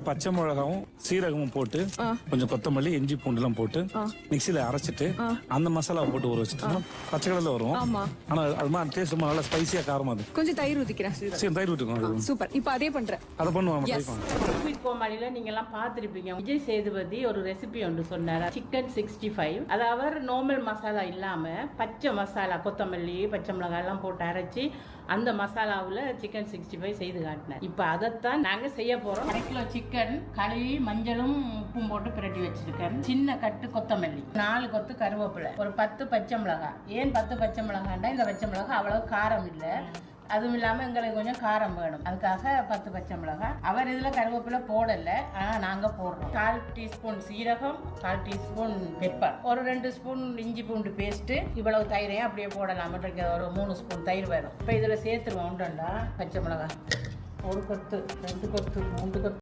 பச்சை மிளகாவும் சீரகமும் போட்டு கொஞ்சம் கொத்தமல்லி இஞ்சி பூண்டுலாம் போட்டு மிக்சியில அரைச்சிட்டு அந்த மசாலா போட்டு ஊற வச்சுட்டு பச்சை கலர்ல வரும். ஆனா அது மாதிரி டேஸ்ட் ரொம்ப நல்லா ஸ்பைசியா காரமா அது. கொஞ்சம் தயிர் ஊத்திக்கிறேன். சரி தயிர் ஊத்திக்கோங்க. சூப்பர். இப்போ அதே பண்றேன். அத பண்ணுவாங்க. ஸ்வீட் கோமாளில நீங்க எல்லாம் பாத்திருப்பீங்க. விஜய் சேதுபதி ஒரு ரெசிபி ஒன்று சொன்னார். சிக்கன் 65. அதாவது நார்மல் மசாலா இல்லாம பச்சை மசாலா கொத்தமல்லி பச்சை மிளகாய் எல்லாம் போட்டு அரைச்சி அந்த மசாலாவில் சிக்கன் 65 செய்து காட்டினார். இப்போ அதைத்தான் நாங்க செய்ய போறோம். 1 கிலோ சிக்கன் கழுவி மஞ்சளும் உப்பும் போட்டு பிரட்டி வச்சிருக்கேன். சின்ன கட்டு கொத்தமல்லி, 4 கொத்து கருவேப்பிலை, ஒரு 10 பச்சை மிளகாய். ஏன் 10 பச்சை மிளகாய்னா இந்த பச்சை மிளகாய் அவ்வளவு காரம் இல்லை, அதுவும் இல்லாம எங்களுக்கு கொஞ்சம் காரம் வேணும், அதுக்காக 10 பச்சை மிளகாய். அவர் இதுல கருவேப்பிலை போடல, ஆனா நாங்க போடுறோம். 1/4 டீஸ்பூன் சீரகம், 1/4 டீஸ்பூன் பெப்பர், ஒரு 2 ஸ்பூன் இஞ்சி பூண்டு பேஸ்ட், இவ்வளவு தயிரையும் அப்படியே போடலாம். ஒரு 3 ஸ்பூன் தயிர் வேணும். இப்ப இதுல சேர்த்துருவோம். பச்சை மிளகாய் 1 கொத்து, 2 கொத்து, 3 கொத்து.